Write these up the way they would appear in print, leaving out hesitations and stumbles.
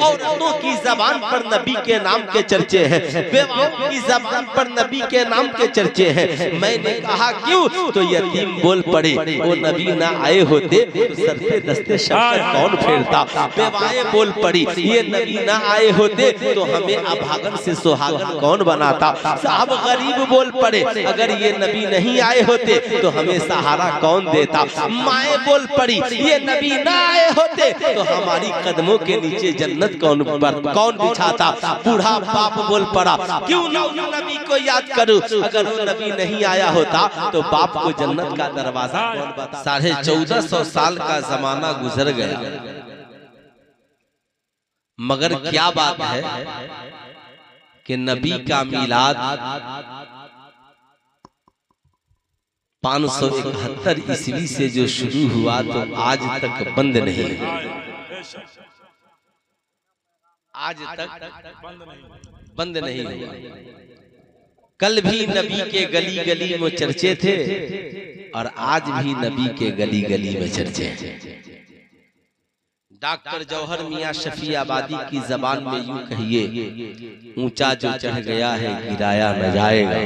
औरतों की जबान पर नबी के नाम के चर्चे हैं, बेवाओं की जबान पर नबी के नाम के चर्चे हैं। मैंने कहा क्यों, तो यतीम बोल पड़े, वो नबी ना आए होते तो सर पे दस्ते शफ़क़त कौन फेरता। बेवाएं बोल पड़ी, ये नबी ना आए होते तो हमें अभागन से सुहागन कौन बनाता। साहब गरीब बोल पड़े, अगर ये नबी नहीं आए होते तो हमें सहारा कौन देता। माए बोल पड़ी, ये नबी ना आए होते तो हमारी कदमों के नीचे जन्नत कौन बिछाता। बूढ़ा बाप बोल पड़ा, क्यों ना उस नबी को याद करूं, अगर वो नबी नहीं आया होता तो बाप को जन्नत का दरवाजा कौन बता। 1450 साल का जमाना गुजर गया, मगर क्या बात है कि नबी का मिलाद 571 ईस्वी से जो शुरू हुआ तो आज तक बंद नहीं है, आज तक बंद नहीं हुआ। कल भी नबी के गली गली में चर्चे थे और आज भी नबी के गली गली में चर्चे हैं। डॉक्टर जौहर मियां शफी आबादी की जबान में यूं कहिए, ऊंचा जो चढ़ गया है गिराया न जाएगा,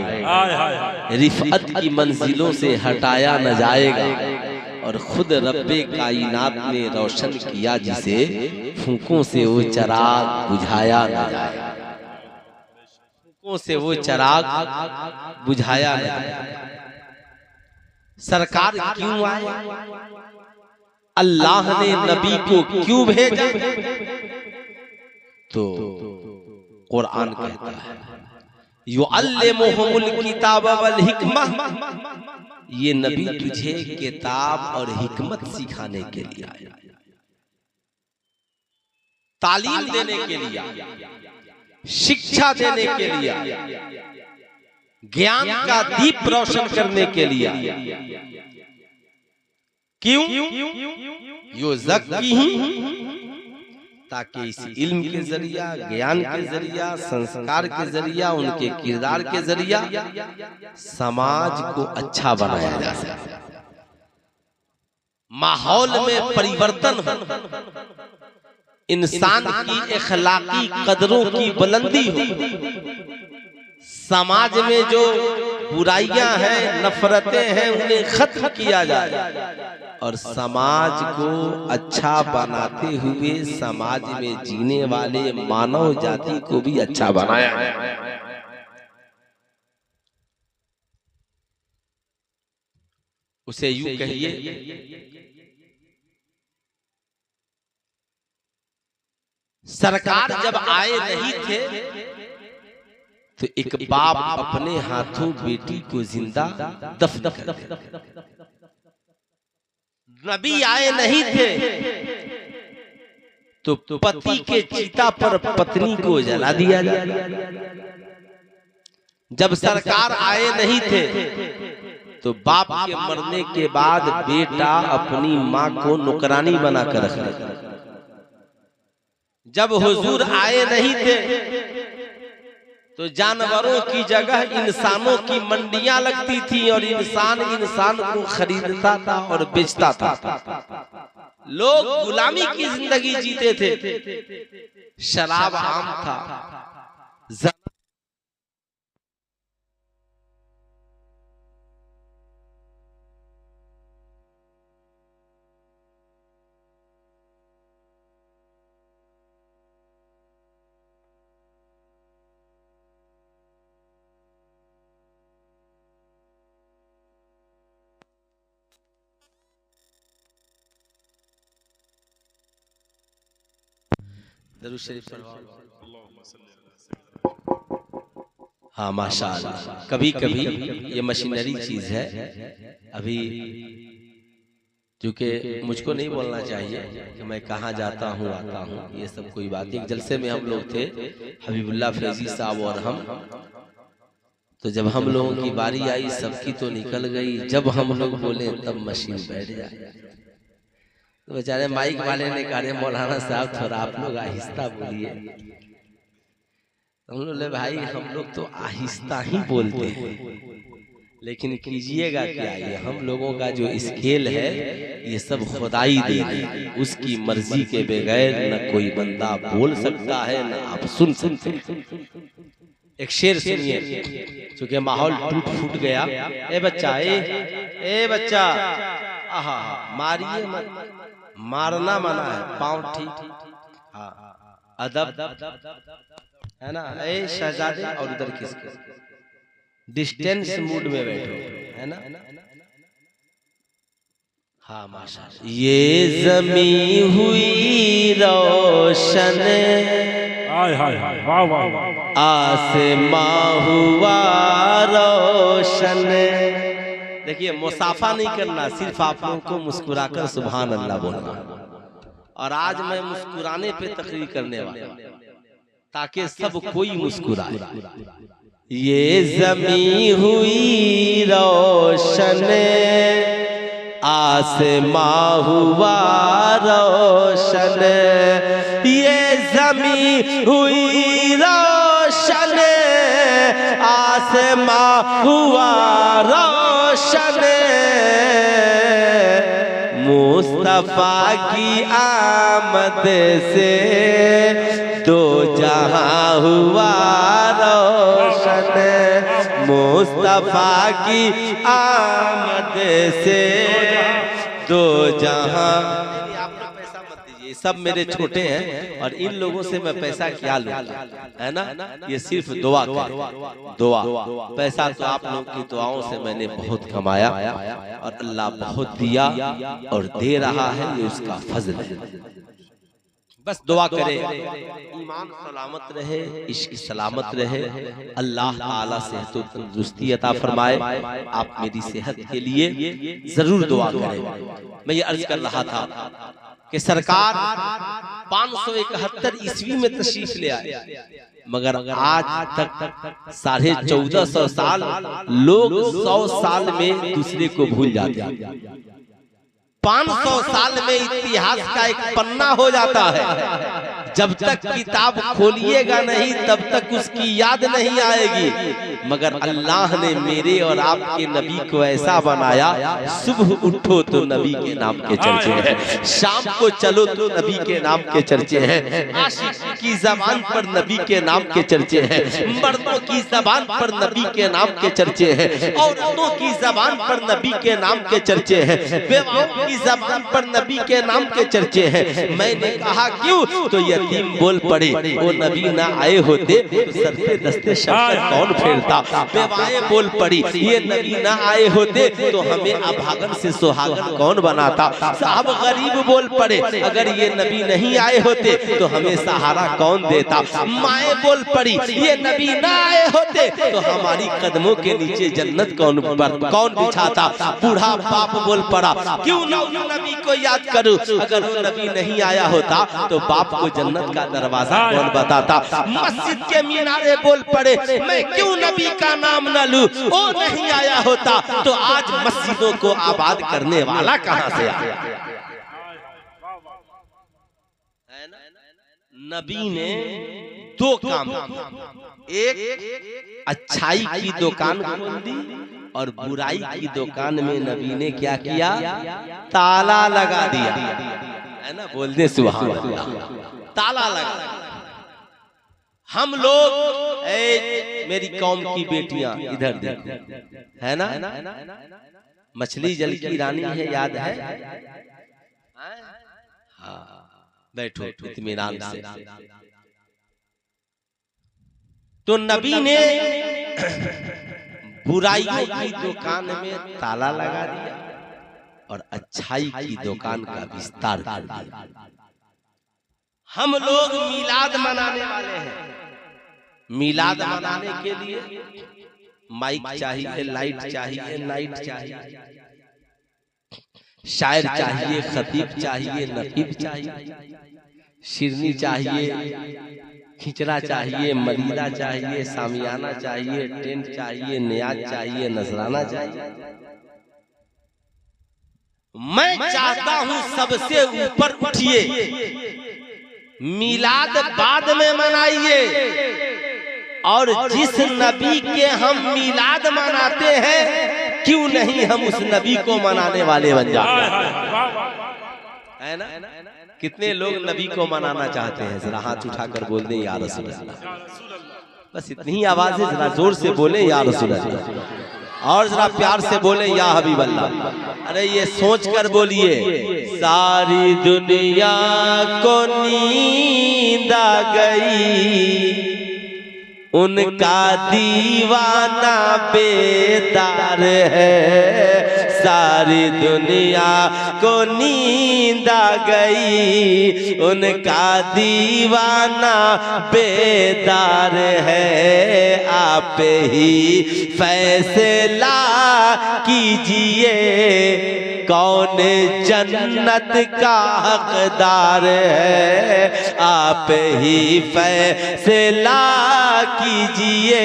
रिफअत की मंजिलों से हटाया न जाएगा, और खुद रब्बे कायनात ने रोशन किया जिसे फूंकों से वो चिराग बुझाया न जाएगा, फूंकों से वो चिराग बुझाया न जाएगा। सरकार क्यों आए, अल्लाह ने नबी को क्यों भेजा, तो कुरान कहता है युअल्लिमुहुमुल किताब वल हिकमा, ये नबी तुझे किताब और हिकमत सिखाने के लिए आया, तालीम देने के लिए, शिक्षा देने के लिए, ज्ञान का दीप रोशन करने के लिए। क्यों, ताकि इस इल्म के जरिया, ज्ञान के जरिया, संस्कार के जरिया, उनके किरदार के जरिया समाज को अच्छा बनाया जा सके, माहौल में परिवर्तन हो, इंसान की अखलाकी कदरों की बुलंदी हो, समाज में जो बुराइयां हैं, नफरतें हैं, उन्हें खत्म किया जाए और समाज को अच्छा बनाते हुए समाज में जीने वाले मानव जाति को भी अच्छा बनाया। उसे यूं कहिए, सरकार जब आए नहीं थे तो एक बाप अपने हाथों बेटी को जिंदा दफन कर दिया। नबी आए नहीं थे तो पति के चिता पर पत्नी को जला दिया गया। जब सरकार आए नहीं थे तो बाप के मरने के बाद बेटा अपनी माँ को नौकरानी बनाकर रख लिया। जब हुजूर आए नहीं थे तो जानवरों की जगह इंसानों की मंडियां लगती थी और इंसान इंसान को खरीदता था और बेचता था। लोग गुलामी की जिंदगी जीते थे, शराब आम था, दरूद शरीफ हाँ माशाअल्लाह। कभी कभी ये मशीनरी चीज है, अभी क्योंकि मुझको नहीं बोलना चाहिए कि मैं कहाँ जाता हूँ आता हूँ, ये सब कोई बात नहीं। एक जलसे में हम लोग थे, हबीबुल्लाह फैजी साहब और हम, तो जब हम लोगों की बारी आई सबकी तो निकल गई, जब हम लोग बोले तब मशीन बैठ जाए। तो बेचारे माइक वाले ने कहा मौलाना साहब थोड़ा आप लोग आहिस्ता बोलिए। हम लोग भाई हम लोग तो आहिस्ता ही बोलते हैं, लेकिन कीजिएगा क्या, ये हम लोगों का जो स्केल है ये सब खुदाई दे दी, उसकी मर्जी के बगैर न कोई बंदा बोल सकता है न आप सुन सकते हैं। एक शेर सुनिए, क्योंकि माहौल टूट फूट गया। ए बच्चा, ए बच्चा, आहा मारिए मत, मारना मना है, पाँव ठीक, हाँ अदब है ना। ए शहजादे, और उधर किसके डिस्टेंस मूड में बैठो, है ना। हाँ माशाल्लाह। ये जमी हुई रोशन, आसमां हुआ रोशन। देखिए मुसाफा नहीं करना, सिर्फ आप लोगों को मुस्कुराकर सुभान अल्लाह बोलना। और आज मैं मुस्कुराने पे तकरीर करने वाला, ताकि सब कोई मुस्कुराए। ये जमी हुई रोशन, आसमां हुआ रोशन। ये जमी हुई रोशन, आसमां हुआ रोशन। मुस्तफा की आमद से दो जहां हुआ रोशन। मुस्तफा की आमद से दो जहां। आप लोग पैसा मत दीजिए, सब मेरे छोटे हैं और इन लोगों से मैं पैसा क्या लूं, है ना। ये सिर्फ दुआ कर, दुआ। पैसा तो आप लोग की दुआओं से मैंने बहुत कमाया और अल्लाह बहुत दिया और दे रहा है, ये उसका फजल है। बस दुआ करे, ईमान सलामत रहे, इश्क सलामत रहे, अल्लाह ताला सेहत व तंदुरुस्ती अता फरमाए। आप मेरी सेहत के लिए जरूर दुआ करें। मैं ये अर्ज कर रहा था कि सरकार 571 ईस्वी में तशरीफ ले आए, मगर आज तक 1450 साल लोग 100 साल में दूसरे को भूल जाते हैं। 500 साल में इतिहास का एक पन्ना हो जाता है। जब तक किताब खोलिएगा नहीं तब तक उसकी याद नहीं आएगी। मगर अल्लाह ने मेरे और आपके नबी को ऐसा बनाया, सुबह उठो तो नबी के नाम के चर्चे हैं, शाम को चलो तो नबी के नाम के चर्चे हैं, आशिक की जबान पर नबी के नाम के चर्चे हैं, मर्दों की जबान पर नबी के नाम के चर्चे हैं, औरतों की जबान पर नबी के नाम के चर्चे हैं, बेवाओं की जबान पर नबी के नाम के चर्चे हैं। मैंने कहा क्यों, तो यतीम बोल पड़े, वो नबी ना आए होते तो सर पे दस्ते शमशद कौन फेरता। बेवाएं बोल पड़ी, ये नबी ना आए होते तो हमें अभागन से सुहागन कौन बनाता। साहब गरीब बोल पड़े, अगर ये नबी नहीं आए होते तो हमें सहारा कौन देता। माए बोल पड़ी, ये नबी ना आए होते तो हमारी कदमों के नीचे जन्नत कौन बिछाता। बूढ़ा बाप बोल पड़ा, क्यों ना नबी को याद करूं, अगर वो नबी नहीं आया होता तो बाप को जन्नत का दरवाजा कौन बताता। मस्जिद के मीनारे बोल पड़े, मैं क्यों नबी का नाम न लूं, वो नहीं आया होता तो आज मस्जिदों को आबाद करने वाला कहां से आया। नबी ने दो काम, एक अच्छाई की दुकान खोल दी और बुराई की दुकान में नबी ने क्या किया, ताला लगा दिया, है ना। बोल दे सुभान अल्लाह, ताला लगा। हम लोग मेरी कौम की बेटियां इधर देखो, है ना, मछली जल की रानी है, याद है। हाँ बैठो इत्मीनान से। तो नबी ने बुराइयों की दुकान में ताला लगा दिया और अच्छाई की दुकान का विस्तार कर दिया। हम लोग मिलाद मनाने वाले हैं, मिलाद मनाने के लिए माइक चाहिए, लाइट चाहिए, नाइट चाहिए, शायर चाहिए, खतीब चाहिए, नकीब चाहिए, शिरनी चाहिए, खिचड़ा चाहिए, मलीदा चाहिए, सामियाना चाहिए, टेंट चाहिए, नियाज चाहिए, नजराना चाहिए। मैं चाहता हूं सबसे ऊपर उठिए, मिलाद बाद में मनाइए, और जिस नबी के हम मिलाद मनाते हैं, क्यों नहीं हम उस नबी को मनाने वाले बन जाते हैं ना। कितने लोग नबी को मनाना चाहते हैं, जरा हाथ उठाकर बोल दें या रसूल अल्लाह। बस इतनी ही आवाज है, जरा जोर से बोले या रसूल अल्लाह, और जरा प्यार से बोले या हबीब अल्लाह। अरे ये सोच कर बोलिए, सारी दुनिया को नींद आ गई, उनका दीवाना बेदार है। सारी दुनिया को नींद आ गई, उनका दीवाना बेदार है। आप ही फैसला कीजिए, कौन जन्नत का हकदार है। आप ही फैसला कीजिए,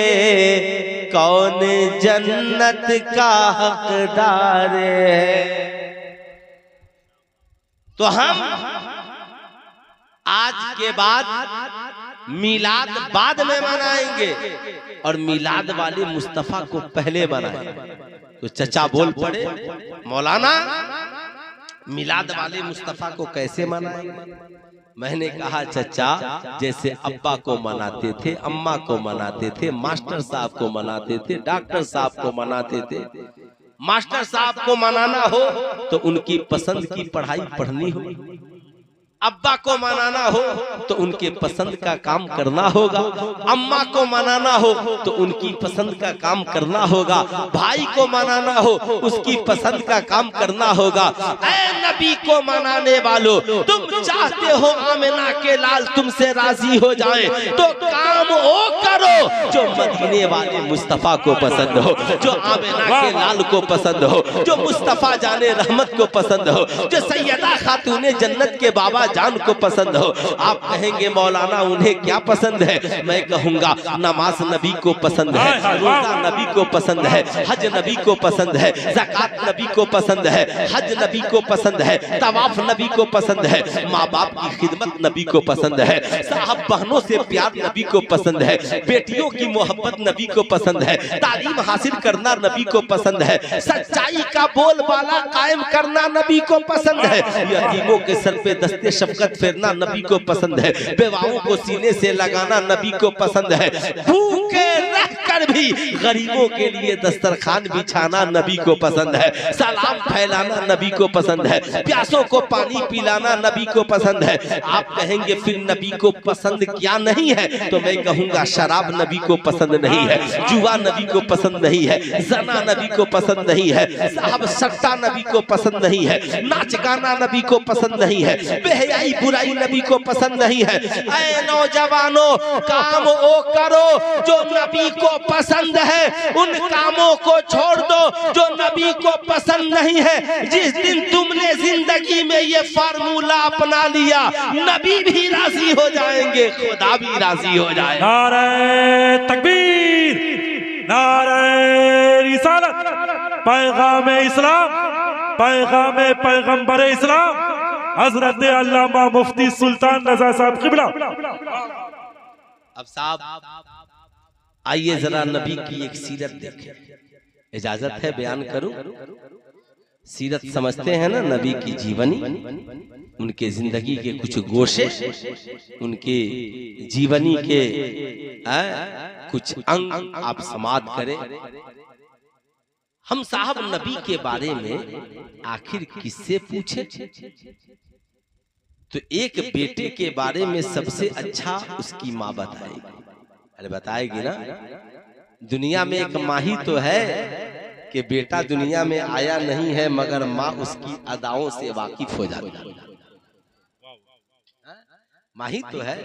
कौन जन्नत का हकदार है। तो हम आज के बाद मिलाद बाद में मनाएंगे और मिलाद वाले मुस्तफा को पहले मनाएंगे। तो चचा बोल पड़े, मौलाना मिलाद वाले मुस्तफा को कैसे मनाएंगे? मैंने कहा चचा, जैसे अब्बा को मनाते थे, अम्मा को मनाते थे, मास्टर साहब को मनाते थे, डॉक्टर साहब को मनाते थे। मास्टर साहब को मनाना हो तो उनकी पसंद की पढ़ाई पढ़नी हो, अब्बा को मनाना हो तो उनके पसंद का काम करना होगा, अम्मा को मनाना हो तो उनकी पसंद का काम करना होगा, भाई को मनाना हो उसकी पसंद का काम करना होगा। ऐ नबी को मनाने वालों, तुम चाहते हो आमिना के लाल तुमसे राजी हो जाए, तो काम वो करो जो मदीने वाले मुस्तफा को पसंद हो, जो आमिना के लाल को पसंद हो, जो मुस्तफा जाने रहमत को पसंद हो, जो सैयदा खातूने जन्नत के बाबा जान को पसंद हो। आप कहेंगे मौलाना उन्हें क्या पसंद है? मैं कहूंगा नमाज नबी को पसंद है, रोजा नबी को पसंद है, हज नबी को पसंद है, ज़कात नबी को पसंद है, हज नबी को पसंद है, तवाफ नबी को पसंद है, माँ बाप की खिदमत नबी को पसंद है, साहब बहनों से प्यार नबी को पसंद है, बेटियों की मोहब्बत नबी को पसंद है, तालीम हासिल करना नबी को पसंद है, सच्चाई का बोलबाला कायम करना नबी को पसंद है, यतीमों के सर पे दस्ते शफकत फेरना नबी को पसंद है, बेवाओं को सीने से लगाना नबी को पसंद है, भूखे रहकर भी गरीबों के लिए दस्तरखान बिछाना नबी को पसंद है, सलाम फैलाना नबी को पसंद है, प्यासों को पानी पिलाना नबी को पसंद है। आप कहेंगे फिर नबी को पसंद क्या नहीं है? तो मैं कहूंगा शराब नबी को पसंद नहीं है, जुआ नबी को पसंद नहीं है, जना नबी को पसंद नहीं है, साहब सट्टा नबी को पसंद नहीं है, नाच गाना नबी को पसंद नहीं है, बेहयाई बुराई नबी को पसंद नहीं है। ऐ नौजवानों, काम वो करो जो नबी को पसंद है, उन कामों को छोड़ दो जो नबी को पसंद नहीं है। जिस दिन तुमने जिंदगी में ये फार्मूला अपना लिया, नबी भी राजी हो जाएंगे, खुदा भी राजी हो जाएगा। नारे तकबीर, नारे रिसालत, पैगाम इस्लाम, पैगाम पैगंबर इस्लाम हजरत अल्लामा मुफ्ती सुल्तान रजा साहब किबला। अब साहब आइए जरा नबी की एक सीरत देखें। इजाजत है बयान करूं? सीरत समझते हैं ना, नबी की जीवनी, उनके जिंदगी के कुछ गोशे, उनके जीवनी के कुछ अंग आप समाप्त करें। हम साहब नबी के बारे में आखिर किससे पूछे? तो एक बेटे के बारे में सबसे अच्छा उसकी माँ बताएगी। अरे बताएगी ना, दुनिया में एक माँ ही तो है कि बेटा दुनिया में आया नहीं है मगर माँ उसकी अदाओं से वाकिफ हो जाती है। माँ ही तो है।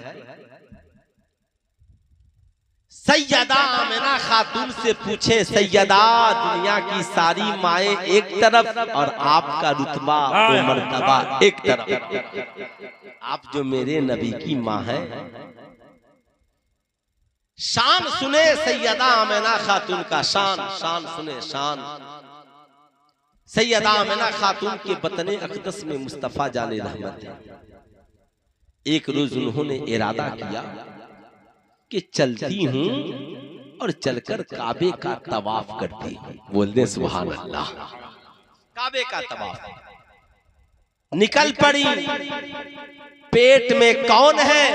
सैयदा आमिना खातून से पूछे, सैयदा दुनिया की सारी माएँ एक तरफ और आपका रुतबा और मर्तबा एक तरफ, आप जो मेरे नबी की माँ है। शान सुने सैयदा आमिना खातून का, शान शान सुने शान। सैयदा आमिना खातून के बतने अक़दस में मुस्तफ़ा जाने रहमत है। एक रोज उन्होंने इरादा किया कि चलती हूँ और चलकर काबे का तवाफ करती हूँ। बोल दे सुभान अल्लाह। काबे का तवाफ। निकल पड़ी, पेट में कौन है?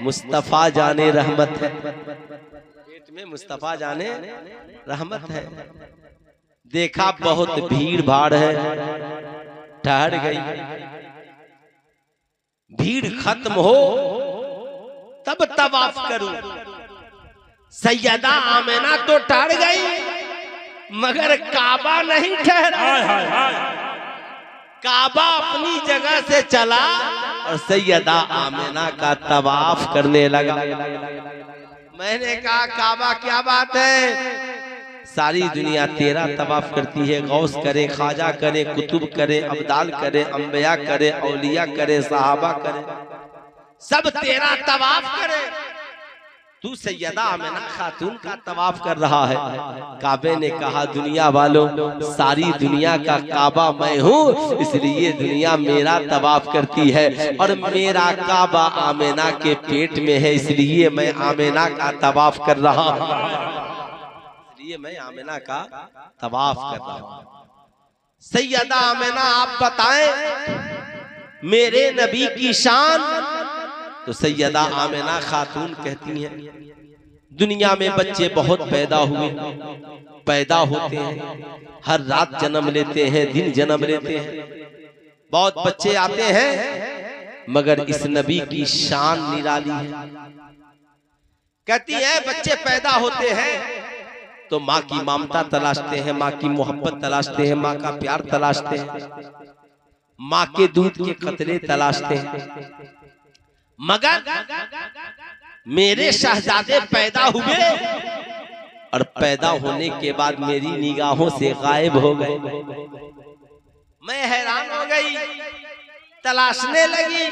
मुस्तफा जाने रहमत है। पेट में मुस्तफा जाने रहमत है। देखा बहुत भीड़ भाड़ है, ठहर गई। भीड़ खत्म हो तब तवाफ करूं। सैयदा आमिना तो ठहर गई, मगर काबा नहीं ठहरा। काबा अपनी जगह से चला और सैयदा आमिना का तवाफ करने लगा। मैंने कहा काबा क्या बात है? सारी दुनिया तेरा तवाफ करती है। गौस करे, ख्वाजा करे, कुतुब करे, अब्दाल करे, अंबिया करे, औलिया करे, सहाबा करे, सब तेरा तवाफ करे। तू सैयदा आमिना खातून का तवाफ कर रहा है। काबे ने कहा दुनिया वालों, सारी दुनिया का काबा मैं हूँ, इसलिए दुनिया मेरा तवाफ करती है और मेरा काबा आमिना के पेट में है, इसलिए मैं आमिना का तवाफ कर रहा हूँ। इसलिए मैं आमिना का तवाफ कर रहा हूँ। सैयदा आमिना आप बताएं मेरे नबी की शान। तो सैयदा आमिना खातून कहती हैं दुनिया में बच्चे बहुत पैदा हुए, पैदा होते हैं, हर रात जन्म लेते हैं, दिन जन्म लेते हैं, बहुत बच्चे आते हैं, मगर इस नबी की शान निराली है। कहती है बच्चे पैदा होते हैं तो माँ की ममता तलाशते हैं, माँ की मोहब्बत तलाशते हैं, माँ का प्यार तलाशते हैं, माँ के दूध के कतरे तलाशते हैं। मगर मेरे शहजादे पैदा हुए और पैदा होने के बाद मेरी निगाहों से गायब हो गए। मैं हैरान हो गई, तलाशने लगी।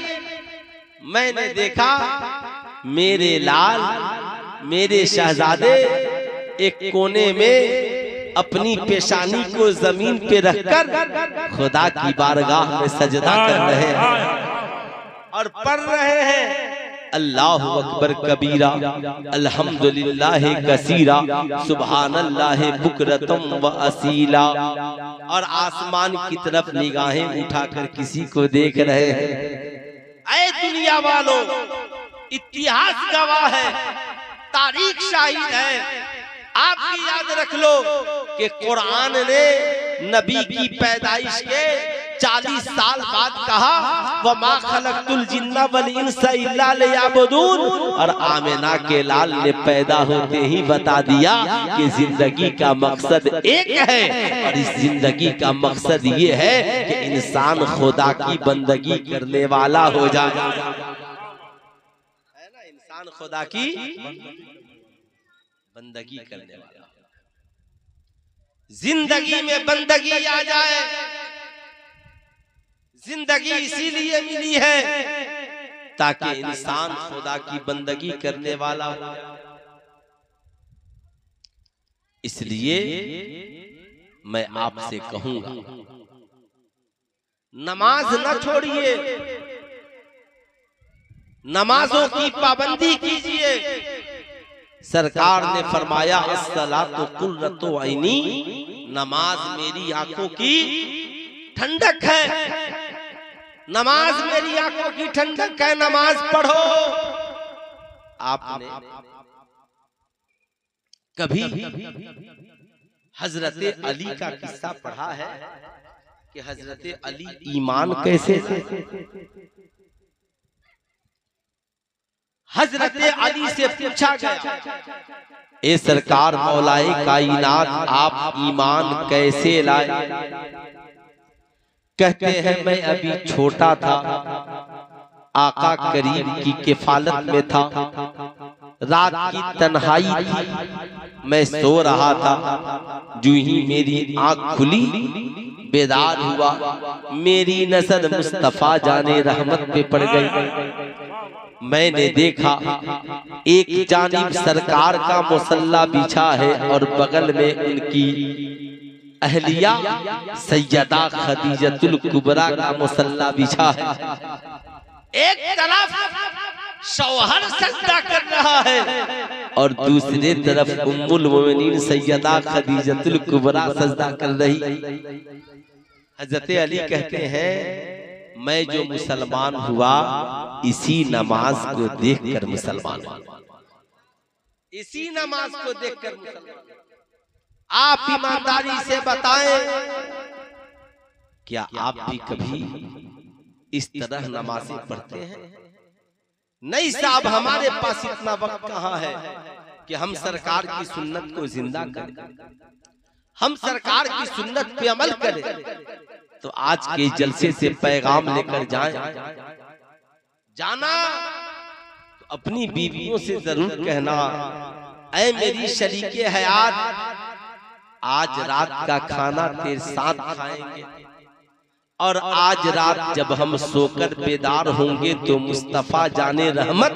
मैंने देखा मेरे लाल, मेरे शहजादे एक कोने में अपनी पेशानी को जमीन पे रखकर खुदा की बारगाह में सजदा कर रहे हैं और पढ़ रहे हैं अल्लाहु अकबर कबीरा, अल्हम्दुलिल्लाह कसीरा, सुबहानल्लाह बुकरतम व असीला। और आसमान की तरफ निगाहें उठाकर किसी को देख रहे हैं। ऐ दुनिया वालों, इतिहास गवाह है, तारीख शाहिद है। आप भी याद रख लो कि कुरान ने नबी की पैदाइश के 40 साल बाद कहा वमा खलक़तुल जिन्ना वल इंसा इल्ला लियअबुदून। और आमिना के लाल ने पैदा होते ही बता दिया कि जिंदगी का मकसद एक है और इस जिंदगी का मकसद ये है कि इंसान खुदा की बंदगी करने वाला हो जाए। है ना, इंसान खुदा की बंदगी करने वाला, जिंदगी में बंदगी आ जाए। जिंदगी इसीलिए मिली है ताकि इंसान खुदा की बंदगी करने वाला हो। इसलिए मैं आपसे कहूंगा नमाज न छोड़िए, नमाजों की पाबंदी कीजिए। सरकार ने फरमाया अस्सलातु कुर्रतु ऐनी, नमाज मेरी आंखों की ठंडक है। नमाज मेरी आंखों की ठंडक है, नमाज पढ़ो। आपने कभी हजरत अली का किस्सा पढ़ा है कि हजरत अली ईमान कैसे थे? हजरत अली से पूछा गया ए सरकार मौलाए कायनात, आप ईमान कैसे लाए? कहते हैं मैं अभी छोटा था, आका करीम की किफालत में था, रात की तन्हाई थी, मैं सो रहा था। जो ही मेरी आंख खुली, बेदार हुआ, मेरी नजर मुस्तफा जाने रहमत पे पड़ गई। मैंने देखा एक जानिब सरकार का मुसल्ला बिछा है और बगल में उनकी अहलिया सैयदा खदीजतुल कुबरा का मुसल्ला बिछा है। एक तरफ शौहर सजदा कर रहा है और दूसरे तरफ उम्मुल मोमिनीन सैयदा खदीजतुल कुबरा सजदा कर रही। हजरत अली कहते हैं मैं जो मुसलमान हुआ इसी नमाज को देखकर मुसलमान हुआ, इसी नमाज को देखकर मुसलमान। आप ईमानदारी से बताएं, क्या आप भी कभी इस तरह नमाजें पढ़ते हैं? नहीं साहब, हमारे पास इतना वक्त कहाँ है कि हम सरकार की सुन्नत को जिंदा करें, हम सरकार की सुन्नत पे अमल करें। तो आज के जलसे से पैगाम लेकर जाएं, जाना तो अपनी बीवियों से जरूर कहना, ऐ मेरी शरीके हयात, आज रात का खाना तेरे साथ खाएंगे और आज रात जब हम सोकर बेदार होंगे तो मुस्तफा जाने रहमत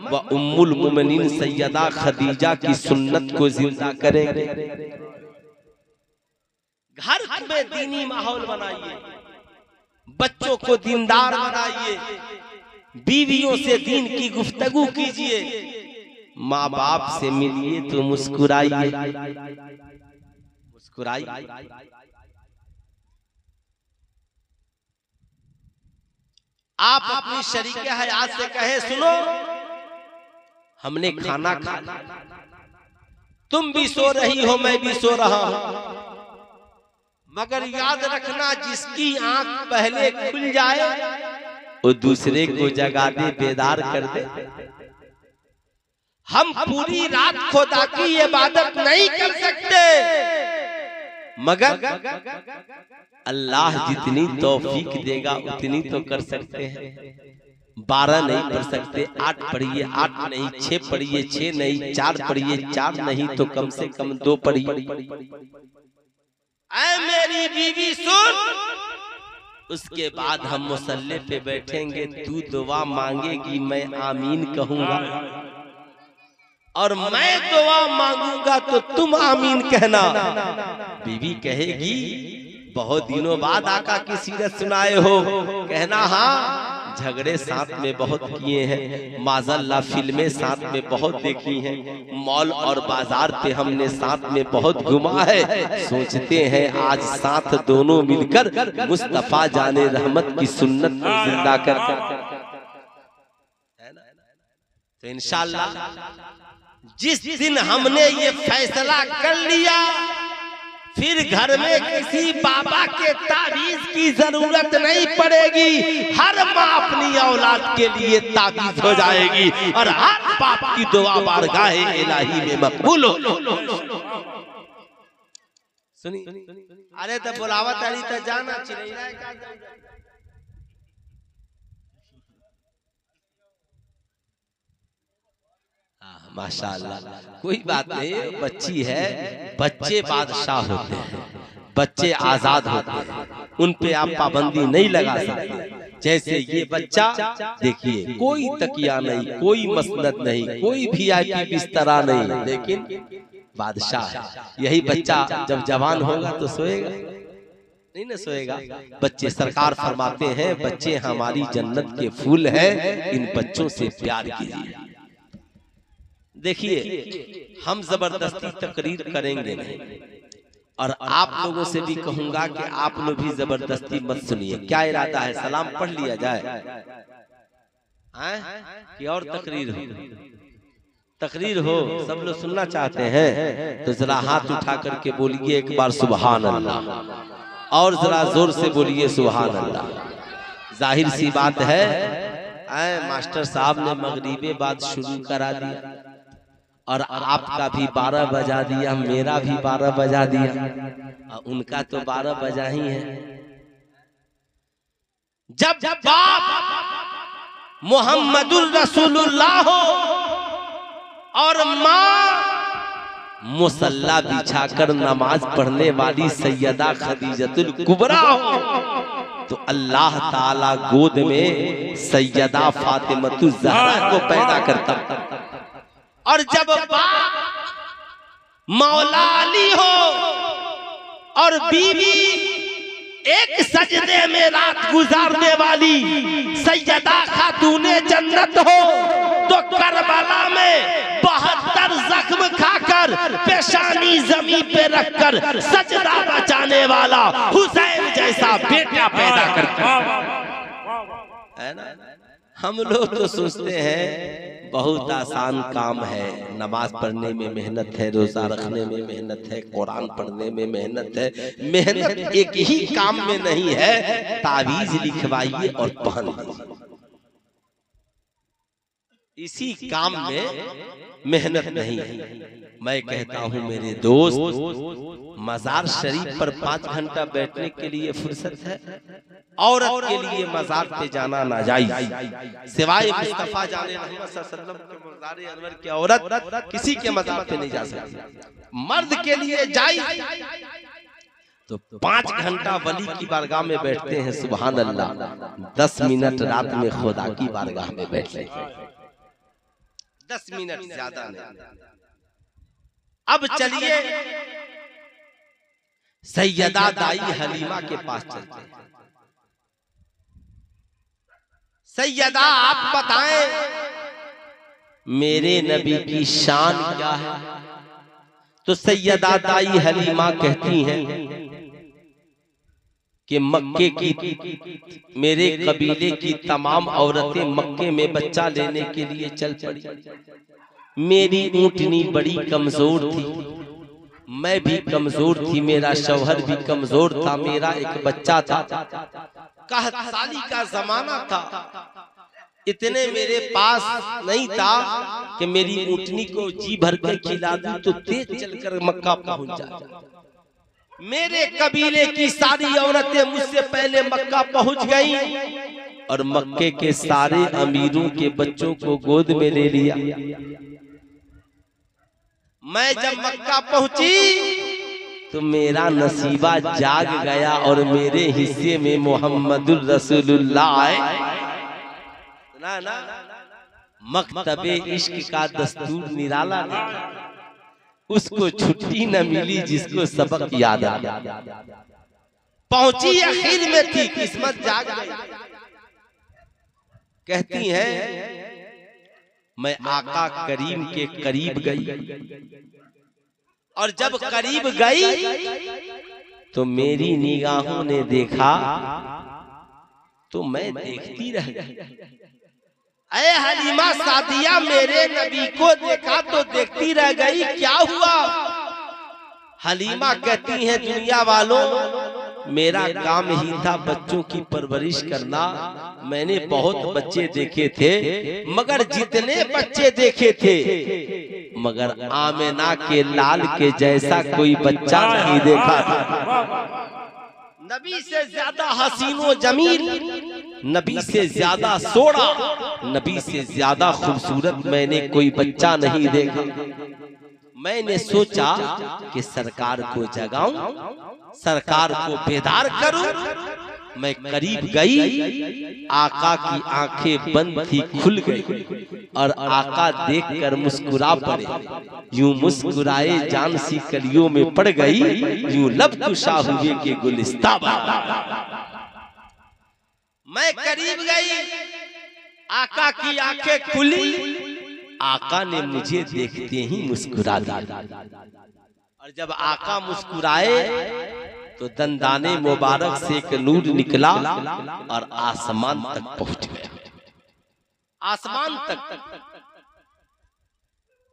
व उम्मुल मोमिनीन सैयदा खदीजा की सुन्नत को जिंदा करेंगे। घर में दीनी माहौल बनाइए, बच्चों को दीनदार बनाइए, बीवियों से दीन की गुफ्तगू कीजिए, माँ बाप से मिलिए तो मुस्कुराइए, मुस्कुराइए। आप अपनी शरीके हयात से कहे सुनो हमने खाना खाना, तुम भी सो रही हो मैं भी सो रहा हूं, मगर याद रखना जिसकी आंख पहले खुल जाए वो दूसरे को जगा दे, बेदार कर दे। हम पूरी रात खुदा की इबादत नहीं कर सकते, मगर अल्लाह जितनी तौफीक देगा उतनी तो कर सकते हैं। 12 नहीं पढ़ सकते, 8 पढ़िए, 8 नहीं 6 पढ़िए, 6 नहीं 4 पढ़िए, 4 नहीं तो कम से कम 2 पढ़िए। ऐ मेरी बीवी सुन, उसके बाद हम मुसल्ले पे बैठेंगे, तू दुआ मांगेगी मैं आमीन कहूंगा और मैं दुआ मांगूंगा तो तुम आमीन कहना। बीवी कहेगी बहुत दिनों बाद आका की सीरत सुनाए हो, कहना हाँ झगड़े साथ में बहुत किए हैं, माज़अल्लाह फिल्में साथ में बहुत देखी हैं, मॉल और बाजार पे हमने साथ में बहुत घुमा है, सोचते हैं आज साथ दोनों मिलकर मुस्तफा जाने रहमत की सुन्नत को जिंदा करते हैं। तो इंशाअल्लाह जिस दिन हमने ये फैसला कर लिया फिर घर में किसी बाबा के ताबीज की जरूरत नहीं पड़ेगी, हर माँ अपनी औलाद के लिए ताबीज हो जाएगी और हर बाप की दुआ बारगाहे इलाही में मकबूल हो। सुनी अरे तो बुलावा तारी तो जाना चाहिए। माशाअल्लाह कोई बात नहीं, बच्ची है, बच्चे बादशाह होते हैं, बच्चे आजाद होते हैं, उन पे आप पाबंदी नहीं लगा सकते। जैसे ये बच्चा देखिए कोई तकिया नहीं, कोई मसनद नहीं, कोई VIP बिस्तरा नहीं, लेकिन बादशाह है। यही बच्चा जब जवान होगा तो सोएगा नहीं ना, सोएगा। बच्चे सरकार फरमाते हैं बच्चे हमारी जन्नत के फूल हैं, इन बच्चों से प्यार कीजिए। देखिए हम जबरदस्ती तकरीर करेंगे नहीं और आप लोगों से भी कहूंगा कि आप लोग भी जबरदस्ती मत सुनिए। क्या इरादा है, सलाम पढ़ लिया जाए कि और तकरीर हो? तकरीर हो, सब लोग सुनना चाहते हैं तो जरा हाथ उठा करके बोलिए एक बार सुभान अल्लाह, और जरा जोर से बोलिए सुभान अल्लाह। जाहिर सी बात है मास्टर साहब ने मगरिबे बाद शुरू करा दिया और आपका भी 12 बजा दिया, मेरा भी 12 बजा दिया, उनका तो 12 बजा ही है। जब बाप मोहम्मदुर रसूलुल्लाह हो और माँ मुसल्ला बिछाकर नमाज पढ़ने वाली सैयदा खदीजतुल कुबरा हो तो अल्लाह ताला गोद में सैयदा फातिमतुज ज़हरा को पैदा करता, और जब बाप मौला अली हो और बीवी एक सजदे में रात गुजारने वाली सैयदा खातूने जन्नत हो तो करबला में 72 जख्म खाकर पेशानी जमीन पे रखकर सजदा बचाने वाला हुसैन जैसा बेटा पैदा करके, है ना। हम लोग तो सोचते हैं बहुत आसान काम है, नमाज पढ़ने में मेहनत है, रोजा रखने में मेहनत है, कुरान पढ़ने में मेहनत है। मेहनत एक ही काम में नहीं है, तावीज लिखवाइए और पहन लीजिए, इसी काम में मेहनत नहीं है। मैं कहता हूं मेरे दोस्त, मजार शरीफ पर 5 घंटा बैठने के लिए फुर्सत है? औरत के लिए मजार पे जाना नाजायज, सिवाय मुस्तफा जाने मोहम्मद सल्लल्लाहु अलैहि वसल्लम के मज़ार अनवर की औरत किसी के मजार पे नहीं जा सकती। मर्द के लिए जायज तो 5 घंटा वली की बारगाह में बैठते हैं, सुभान अल्लाह। 10 मिनट रात में खुदा की बारगाह में बैठते हैं, 10 मिनट ज्यादा नहीं। अब चलिए सैयदा दाई हलीमा के पास चलते हैं। सैयदा आप बताएं मेरे नबी की शान क्या है? तो सैयदा दाई हलीमा कहती हैं कि मक्के की मेरे कबीले की तमाम औरतें मक्के में बच्चा लेने के लिए चल पड़ी। मेरी ऊंटनी बड़ी कमजोर थी, मैं भी कमजोर थी, मेरा शौहर भी कमजोर था, मेरा एक बच्चा था, कहत साली का जमाना था, इतने मेरे पास नहीं था कि मेरी ऊंटनी को जी भर के खिला दूं तो तेज चलकर मक्का पहुंच जाए। मेरे कबीले की सारी औरतें मुझसे पहले मक्का पहुंच गईं और मक्के के सारे अमीरों के बच्चों को गोद में ले लिया। मैं जब मक्का पहुंची तो मेरा नसीबा जाग गया और मेरे हिस्से में मोहम्मदुर रसूलुल्लाह आए। ना मकतबे इश्क का दस्तूर निराला देखा, उसको छुट्टी न मिली जिसको सबक याद आ। पहुंची आखिर में थी, किस्मत जाग गई। कहती हैं मैं आका करीम के करीब गई और जब करीब गई तो मेरी निगाहों ने देखा तो मैं देखती रह गई। ऐ हलीमा सादिया मेरे नबी को देखा तो देखती रह गई, क्या हुआ? हलीमा कहती हैं दुनिया वालों, मेरा काम ही था बच्चों की परवरिश करना। मैंने बहुत बच्चे देखे थे, मगर जितने बच्चे देखे थे मगर आमिना के लाल के जैसा कोई बच्चा नहीं देखा था। नबी से ज्यादा हसीनो जमील, नबी से ज्यादा सोड़ा, नबी से ज्यादा खूबसूरत मैंने कोई बच्चा नहीं देखा। मैंने सोचा कि सरकार को जगाऊं, सरकार को बेदार करूं। मैं करीब गई, आका की आंखें बंद थी, खुल गई और आका देखकर मुस्कुरा पड़े। यूं मुस्कुराए जान सी कलियों में पड़ गई, यूं लब कुशा हुए के गुलिस्ता। मैं करीब गई, आका की आंखें खुली, आका ने मुझे देखते ही मुस्कुरा दिया और जब आका मुस्कुराए तो दंदाने मुबारक से एक नूर निकला और आसमान तक पहुंच गया। आसमान तक।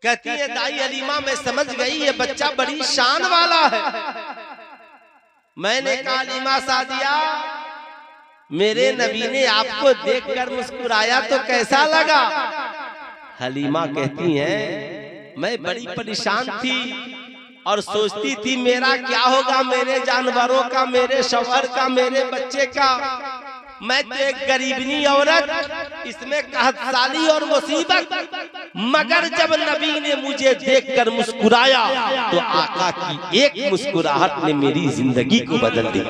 कहती है दाई हलीमा मैं समझ गई ये बच्चा बड़ी शान वाला है। मैंने कहा हलीमा सादिया मेरे नबी ने आपको देखकर मुस्कुराया तो कैसा लगा? हलीमा कहती हैं मैं बड़ी परेशान थी और सोचती थी मेरा क्या होगा, मेरे जानवरों का, मेरे शौहर का, मेरे बच्चे का। मैं तो एक गरीबनी औरत, इसमें कहत साली और मुसीबत। मगर जब नबी ने मुझे देखकर मुस्कुराया तो आका की एक मुस्कुराहट ने मेरी जिंदगी को बदल दिया।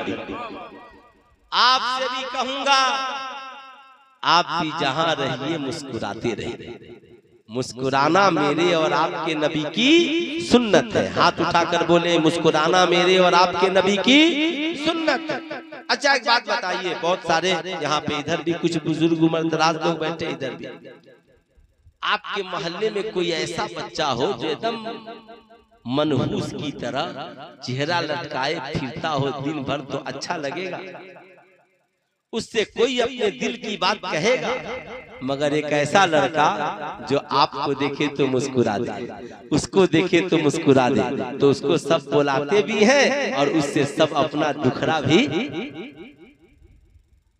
आपसे भी कहूंगा आप भी जहां रहिए मुस्कुराते रहिए। मुस्कुराना मेरे और आपके नबी की सुन्नत है। हाथ उठाकर बोले मुस्कुराना मेरे और आपके नबी की सुन्नत है। अच्छा एक बात बताइए, बहुत सारे यहाँ पे इधर भी कुछ बुजुर्ग उम्र दराज लोग बैठे, इधर भी आपके मोहल्ले में कोई ऐसा बच्चा हो जो एकदम मनहूस की तरह चेहरा लटकाए फिरता हो दिन भर, तो अच्छा लगेगा, उससे कोई अपने दिल की बात कहेगा। मगर एक ऐसा लड़का जो आपको देखे तो मुस्कुरा दे, उसको देखे तो मुस्कुरा दे, तो उसको सब बुलाते भी हैं और उससे सब अपना दुखड़ा भी।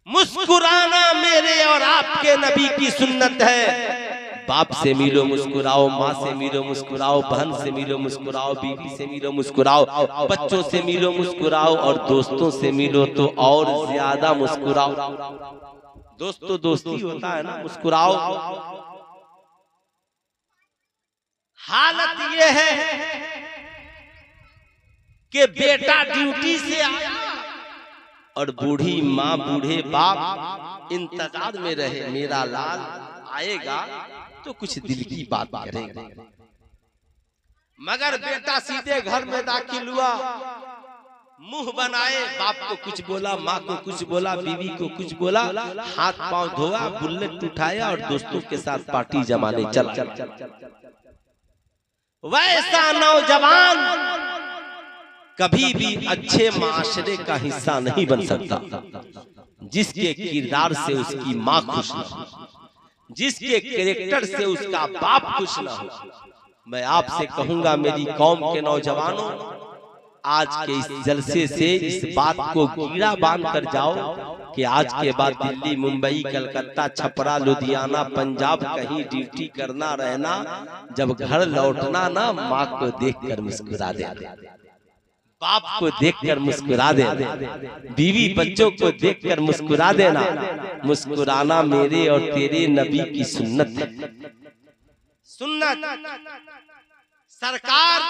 मुस्कुराना मेरे और आपके नबी की सुन्नत है। बाप से मिलो मुस्कुराओ, माँ से मिलो मुस्कुराओ, बहन से मिलो मुस्कुराओ, बीवी से मिलो मुस्कुराओ, बच्चों से मिलो मुस्कुराओ, और दोस्तों से मिलो तो और ज्यादा मुस्कुराओ। दोस्तों दोस्ती होता है ना, मुस्कुराओ। हालत ये है कि बेटा ड्यूटी से आया और बूढ़ी माँ बूढ़े बाप इंतजार में रहे, मेरा लाल आएगा तो कुछ दिल की बात करेगा। मगर बेटा सीधे घर में दाखिल हुआ, मुंह बनाए, बाप को कुछ बोला, माँ को कुछ बोला, बीवी को कुछ बोला, हाथ पांव धोया, बुलेट उठाया और दोस्तों के साथ पार्टी जमाने चला। वैसा नौजवान कभी भी अच्छे माशरे का हिस्सा नहीं बन सकता जिसके किरदार से उसकी माँ खुश न हो, जिसके कैरेक्टर से उसका बाप खुश ना हो। मैं आपसे कहूंगा मेरी कौम के नौजवानों, आज के इस जलसे से इस बात को कीड़ा बांध कर जाओ कि आज के बाद दिल्ली, मुंबई, कलकत्ता, छपरा, लुधियाना, पंजाब कहीं ड्यूटी करना रहना, जब घर लौटना ना, माँ को देखकर मुस्कुरा देना, बाप को देखकर मुस्कुरा देना, बीवी बच्चों को देखकर मुस्कुरा देना। मुस्कुराना मेरे और तेरे नबी की सुन्नत है। सुन्नत सरकार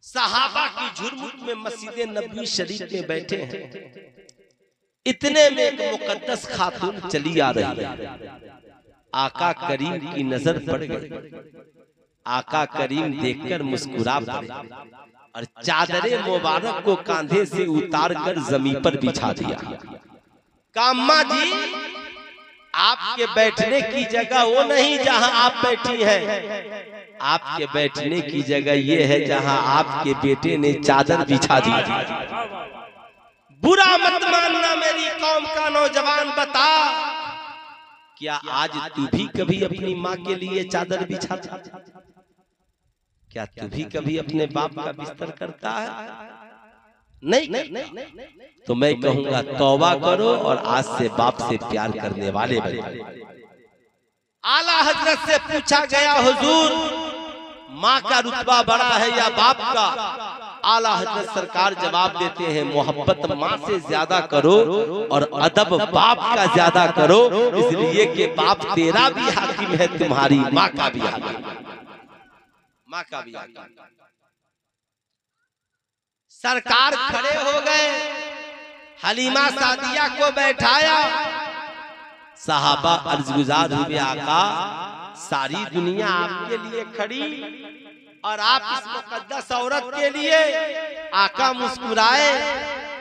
सहाबा की झुरमुट में मस्जिद नबी शरीफ में बैठे हैं, इतने में एक मुकद्दस खातून चली आ रही है। आका करीम की नजर पड़ गई, आका करीम देखकर मुस्कुरा पड़े और चादरे मुबारक को कांधे से उतार कर जमीन पर बिछा दिया। काम्मा जी, आपके बैठने की जगह वो नहीं जहां आप बैठी हैं, आपके बैठने की जगह ये है जहां आपके बेटे ने चादर बिछा दी। बुरा मत मानना मेरी कौम का नौजवान, बता क्या आज तू भी कभी अपनी माँ के लिए चादर बिछाता? क्या तू भी कभी अपने बाप का बिस्तर करता है? नहीं। तो मैं कहूंगा तौबा करो और आज से बाप से प्यार करने वाले बनो। आला हजरत से पूछा गया, हुजूर माँ का रुतबा बड़ा है या बाप का? आला हजरत सरकार जवाब देते हैं, मोहब्बत माँ से ज्यादा करो और अदब बाप का ज्यादा करो, इसलिए कि बाप तेरा भी हाकिम है, तुम्हारी माँ का भी हाकिम, माँ का भी हाकिम। सरकार खड़े हो गए, हलीमा सादिया को बैठाया, सहाबा अर्जगुजार हुए, आका सारी दुनिया आपके लिए खड़ी और आप इस मुकद्दस औरत के लिए। आका मुस्कुराए,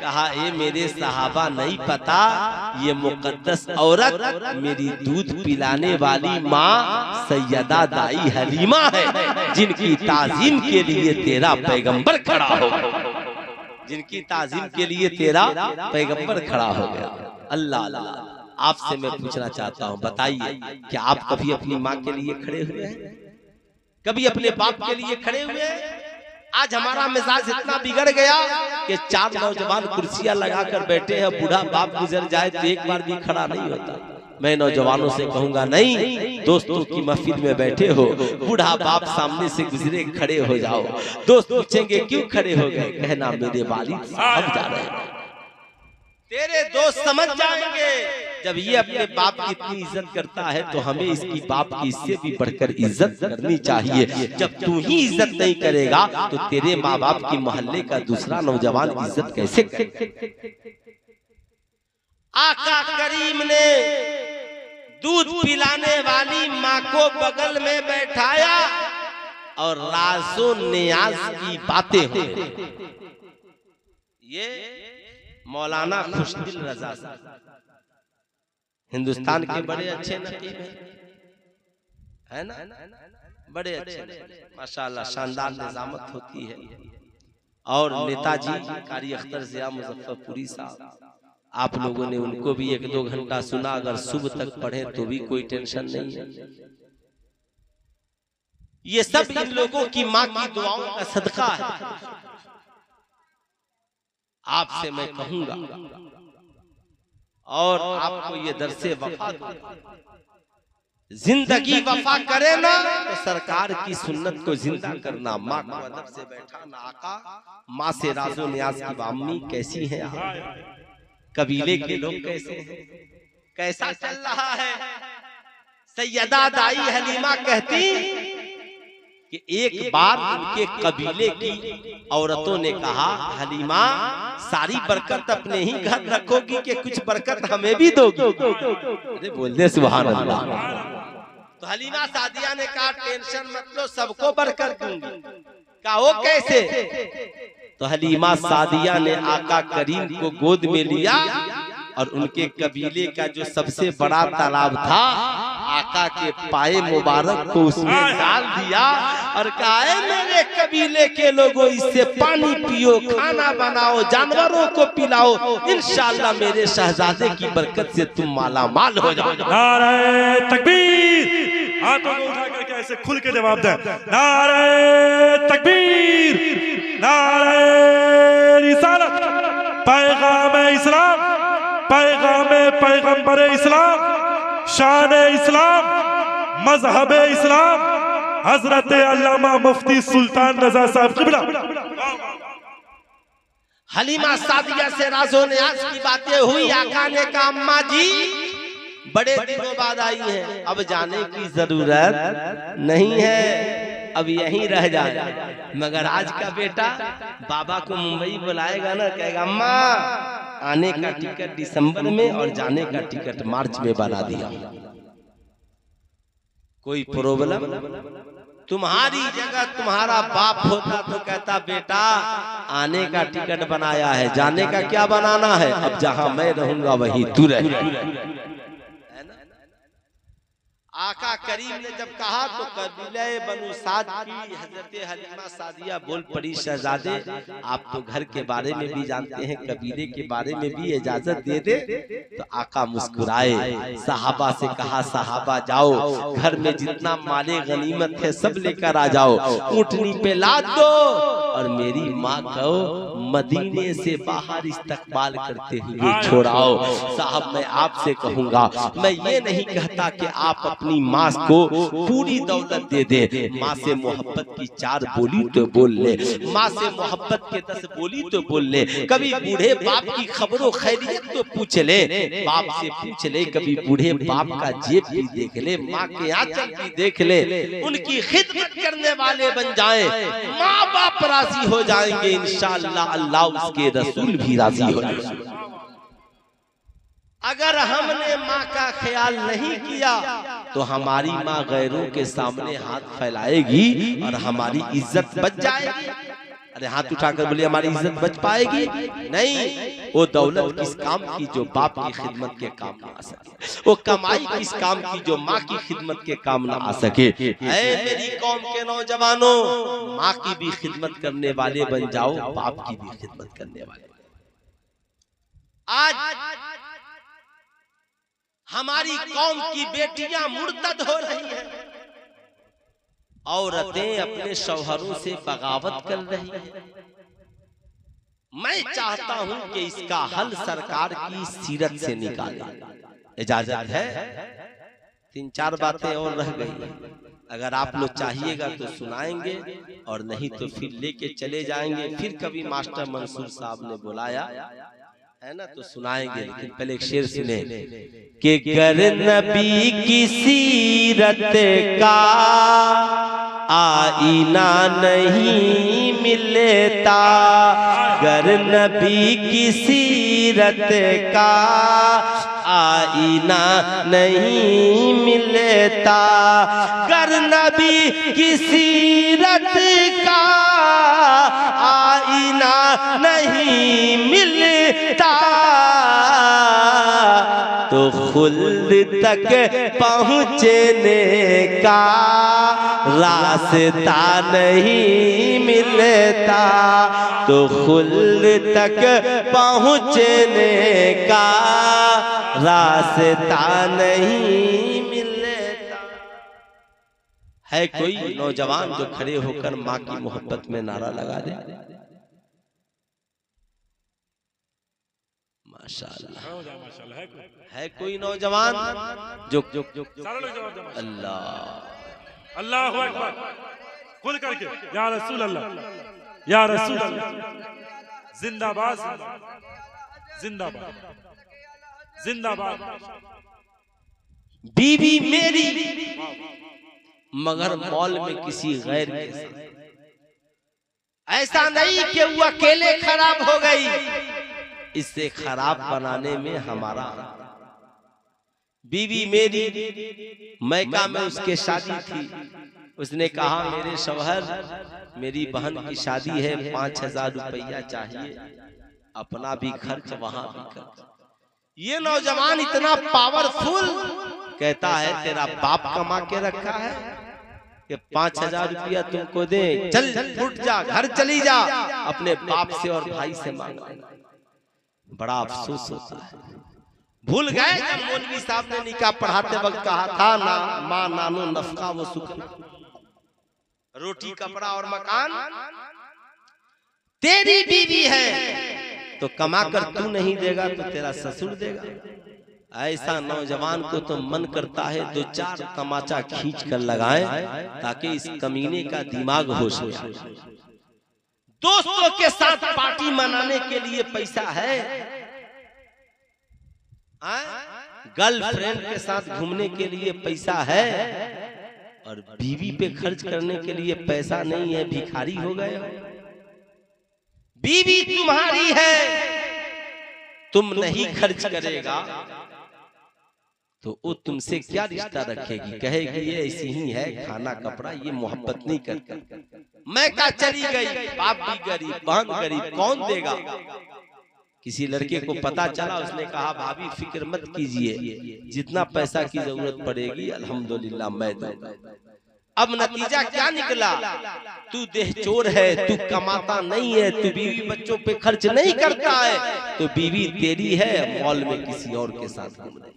कहा ये मेरे सहाबा नहीं पता, ये मुकद्दस औरत मेरी दूध पिलाने वाली माँ सैयदा दाई हलीमा है, जिनकी ताजीम के लिए तेरा पैगंबर खड़ा हो, जिनकी ताजीम के लिए तेरा पैगंबर खड़ा हो गया। अल्लाह अल्लाह, आपसे मैं पूछना चाहता हूँ, बताइए क्या आप कभी अपनी माँ के लिए खड़े हुए हैं? कभी अपने बाप के लिए खड़े हुए हैं? आज हमारा मिजाज इतना बिगड़ गया कि 4 नौजवान कुर्सियां लगाकर बैठे हैं, बूढ़ा बाप गुजर जाए तो एक बार भी खड़ा नहीं होता। मैं नौजवानों से कहूंगा, नहीं, दोस्तों की महफिल में बैठे हो, बूढ़ा बाप सामने से गुजरे, खड़े हो जाओ। दोस्त पूछेंगे क्यों खड़े हो गए, कहना मेरे वालिद साहब जा रहे हैं। तेरे दोस्त समझ जाएंगे जब ये अपने बाप की इतनी इज्जत करता है तो हमें इसकी बाप की इससे भी बढ़कर इज्जत करनी चाहिए। जब तू ही इज्जत नहीं करेगा तो तेरे माँ बाप की मोहल्ले का दूसरा नौजवान इज्जत कैसे करे? आका करीम ने दूध पिलाने वाली माँ को बगल में बैठाया और राज़ो नियाज की बातें हुई। ये मौलाना खुशदिल रजा साहब हिंदुस्तान के बड़े अच्छे नकीब हैं, है ना, बड़े अच्छे माशाल्लाह शानदार निजामत होती है। और नेताजी कारी अख्तर ज़िया मुजफ्फरपुरी साहब, आप लोगों ने उनको भी 1-2 घंटा सुना, अगर सुबह तक पढ़े तो भी कोई टेंशन नहीं है। ये सब इन लोगों की माँ की दुआओं का सदका है। आपसे मैं कहूंगा और आपको ये दरसे वफा, जिंदगी वफा करे ना तो सरकार की सुन्नत को जिंदा करना। माँ को अदब से बैठाना। आका माँ से राजो नियाज की अम्मी कैसी हैं आप? कबीले के लोग कैसे हैं? कैसा चल रहा है? सैयदा दाई हलीमा कहती कि एक बार उनके कबीले की औरतों ने कहा, हलीमा सारी बरकत अपने ही घर रखोगी कि कुछ बरकत हमें भी दोगी? अरे बोल दे सुभान अल्लाह। तो हलीमा सादिया ने कहा, टेंशन मत लो, सबको बरकत दूंगी। कहा वो कैसे? तो हलीमा सादिया ने आका करीम को गोद में लिया और उनके कबीले का जो सबसे बड़ा तालाब था, आका के पाए मुबारक को उसमें डाल दिया और कहा, मेरे कबीले के लोगों इससे पानी पियो, खाना बनाओ, जानवरों को पिलाओ, इंशाअल्लाह मेरे शहजादे की बरकत से तुम माला माल हो जाओ। नारे तकबीर, हाथों को उठा करके ऐसे खुल के जवाब दें। नारे तकबीर, नारे रिसालत, पैगाम इस्लाम, पैगाम पैगंबर इस्लाम, शान इस्लाम, मजहब इस्लाम, हजरत अल्लामा मुफ्ती सुल्तान रजा साहब क़िबला। हलीमा सादिया से राजो नियाज की बातें हुई। आका ने कहा, अम्मा जी बड़े दिनों बाद आई हैं, अब जाने की जरूरत नहीं है, अब यहीं रह जाए। मगर आज का बेटा बाबा को मुंबई बुलाएगा ना, कहेगा अम्मा आने का टिकट दिसंबर में और जाने का टिकट मार्च में बना दिया। कोई प्रॉब्लम? तुम्हारी जगह तुम्हारा बाप होता तो कहता, बेटा आने का टिकट बनाया है, जाने का क्या बनाना है, अब जहां मैं रहूंगा वहीं तू रह। आका करीम ने जब कहा तो कबीले बनु साद की हजरत हलीमा सादिया बोल पड़ी, शहजादे आप तो घर के बारे में भी जानते हैं, कबीले के बारे में भी इजाजत दे दे। तो आका मुस्कुराए, सहाबा से कहा, सहाबा जाओ, घर में जितना माले गनीमत है सब लेकर आ जाओ, ऊँटनी पे लाद दो और मेरी माँ को मदीने से बाहर इस्तकबाल करते हुए छोड़ाओ। साहब मैं आपसे कहूंगा, मैं ये नहीं कहता कि आप अपनी माँ को पूरी दौलत दे दे, माँ से मोहब्बत की 4 बोली तो बोल ले, माँ से मोहब्बत के 10 बोली तो बोल ले, कभी बूढ़े बाप की खबरों खैरियत तो पूछ ले, बाप से पूछ ले, कभी बूढ़े बाप का जेब भी देख ले, माँ के आंचल भी देख ले, उनकी खिदमत करने वाले बन जाए, माँ बाप राजी हो जाएंगे इंशाअल्लाह, अल्लाह उसके रसूल भी राजी हो जाएंगे। अगर हमने माँ का ख्याल नहीं किया तो हमारी माँ गैरों के सामने हाथ फैलाएगी और हमारी इज्जत बच जाएगी। अरे हाथ उठाकर बोलिए, हमारी इज्जत बच पाएगी नहीं। वो दौलत किस काम की जो बाप की खिदमत के काम ना आ सके, वो कमाई किस काम की जो माँ की खिदमत के काम ना आ सके। ऐ मेरी कौम के नौजवानों, माँ की भी खिदमत करने वाले बन जाओ, बाप की भी खिदमत करने वाले। आज हमारी कौम की बेटियां मुर्तद हो रही हैं, औरतें अपने शौहरों से बगावत कर रही हैं। मैं चाहता हूं कि इसका हल सरकार की सीरत से निकाले। इजाजत है? 3-4 बातें और रह गई, अगर आप लोग चाहिएगा तो सुनाएंगे और नहीं तो फिर लेके चले जाएंगे। फिर कभी मास्टर मंसूर साहब ने बुलाया है ना तो सुनाएंगे, लेकिन पहले एक शेर सुने कि गर नबी की सीरत का आईना नहीं मिलता, गर नबी की सीरत का आईना नहीं मिलता, गर नबी की सीरत का आईना नहीं मिलता, तो खुल्द तक पहुँचने का रास्ता नहीं मिलता, तो खुल्द तक पहुँचने का रास्ता नहीं मिलता। है कोई नौजवान जो खड़े होकर माँ की मोहब्बत में नारा लगा दे? माशाअल्लाह, है कोई नौजवान जो अल्लाह अल्लाहु अकबर खुल करके या रसूल अल्लाह, या रसूल अल्लाह, जिंदाबाद जिंदाबाद जिंदाबाद। बीवी मेरी मगर मॉल में किसी गैर के साथ, ऐसा नहीं कि वो अकेले खराब हो गई, इससे खराब बनाने में हमारा। बीवी मेरी मैका में उसके शादी थी, उसने कहा मेरे शौहर मेरी बहन की शादी है, 5,000 रुपया चाहिए, अपना भी खर्च वहां भी खर्च। ये नौजवान इतना पावरफुल कहता है तेरा बाप कमा के रखा है कि 5,000 रुपया तुमको दे, चल उठ जा घर चली जा, अपने बाप से और भाई से मांगा। बड़ा अफसोस होता है। भूल गए जब मौलवी साहब ने निकाह पढ़ाते वक्त कहा था ना माँ नानो नफका वो सुख, रोटी कपड़ा और मकान तेरी बीवी है, तो कमा कर तू नहीं देगा तो तेरा ससुर देगा। ऐसा नौजवान को तो मन करता है 2-4 तमाचा खींच कर लगाएं ताकि इस कमीने का दिमाग होश में आए। दोस्तों के साथ पार्टी मनाने के लिए पैसा है, गर्लफ्रेंड के साथ घूमने के लिए पैसा है, और बीवी पे खर्च करने के लिए पैसा नहीं है, भिखारी हो गए। बीवी तुम्हारी है, तुम नहीं खर्च करेगा तो वो तुमसे क्या रिश्ता रखेगी? कहेगी ये ऐसी ही है, खाना कपड़ा, ये मोहब्बत नहीं करती। मैं क्या चली गई, बाप भी गरीब बहन गरीब, कौन देगा? किसी लड़के को पता चला, उसने कहा भाभी फिक्र मत कीजिए, जितना पैसा की जरूरत पड़ेगी अल्हम्दुलिल्लाह मैं दूंगा। अब नतीजा क्या निकला? तू देहचोर है, तू कमाता नहीं है, तू बीवी बच्चों पे खर्च नहीं करता है, तो बीवी तेरी है मॉल में किसी और के साथ घूम रही,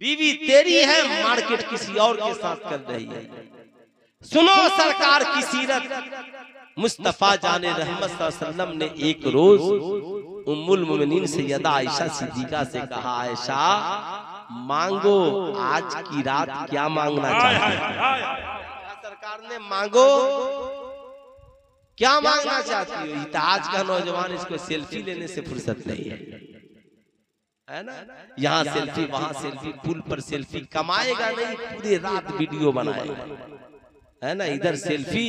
बीवी तेरी है मार्केट किसी और के साथ कर रही है। सुनो सरकार की सीरत, मुस्तफा जाने रहमत सल्लल्लाहु अलैहि वसल्लम ने एक रोज उम्मुल मोमिनीन सैयदा आयशा सिद्दीका से कहा, आयशा मांगो आज की रात क्या मांगना चाहती है? सरकार ने मांगो क्या मांगना चाहती हो? आज का नौजवान इसको सेल्फी लेने से फुर्सत नहीं है ना, यहाँ सेल्फी वहां सेल्फी, पुल पर सेल्फी, कमाएगा नहीं पूरी रात वीडियो बनाएगा, है ना, इधर सेल्फी,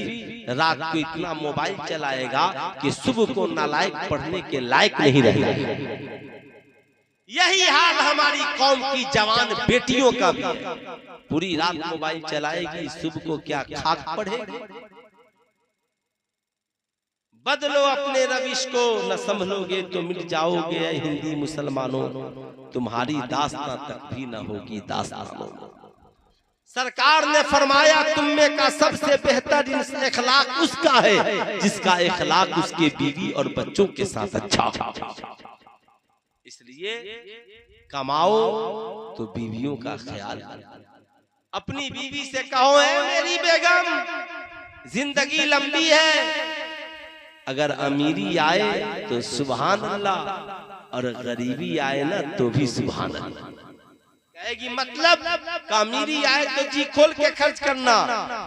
रात को इतना मोबाइल चलाएगा कि सुबह को नालायक पढ़ने के लायक नहीं रहेगा। यही हाल हमारी कौम की जवान बेटियों का भी है, पूरी रात मोबाइल चलाएगी, सुबह को क्या खाक पढ़ेगी। बदलो अपने रविश को, न संभलोगे तो मिट जाओगे ऐ हिंदी मुसलमानों, तुम्हारी दास्तां तक भी न होगी दास्तानों। सरकार ने फरमाया तुम में का सबसे बेहतर इखलाक उसका है जिसका इखलाक उसके बीवी और बच्चों के साथ अच्छा। इसलिए कमाओ तो बीवियों का ख्याल, अपनी बीवी से कहो है मेरी बेगम जिंदगी लंबी है, अगर अमीरी आए तो सुभान अल्लाह, और गरीबी आए ना तो भी सुभान अल्लाह। कहेगी मतलब अमीरी आए तो जी खोल के खर्च करना,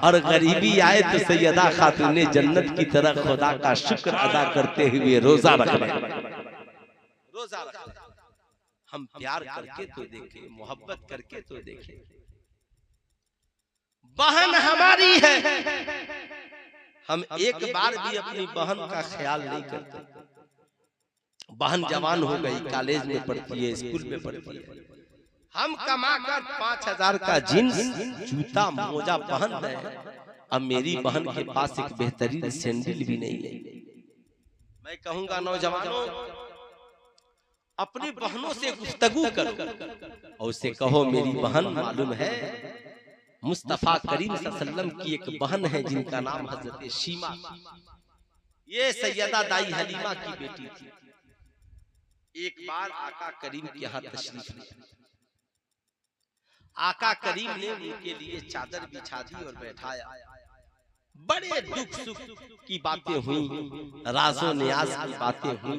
और गरीबी आए तो सैयदा खातूने जन्नत की तरह खुदा का शुक्र अदा करते हुए रोजा रखना। रोजा रखना, हम प्यार करके तो देखें, मोहब्बत करके तो देखें। बहन हमारी है, हम एक बार भी अपनी बहन का ख्याल नहीं करते। बहन जवान हो गई, कॉलेज में पढ़ती है, स्कूल में पढ़ती है, हम कमाकर 5,000 का जींस जूता मोजा पहन रहे हैं, अब मेरी बहन के पास एक बेहतरीन सैंडल भी नहीं है। मैं कहूंगा नौजवानों, अपनी बहनों से गुफ्तगू करो और उससे कहो मेरी बहन मालूम है मुस्तफा करीम सल्लल्लाहु अलैहि वसल्लम की एक बहन है जिनका नाम हजरत शीमा, ये सैयदा दाई हलीमा की बेटी थी। एक बार आका करीम के यहाँ तशरीफ लाए, आका करीम ने उनके लिए चादर बिछा दी और बैठाया। बड़े दुख सुख की बातें हुई, राज़ो नियाज की बातें हुई।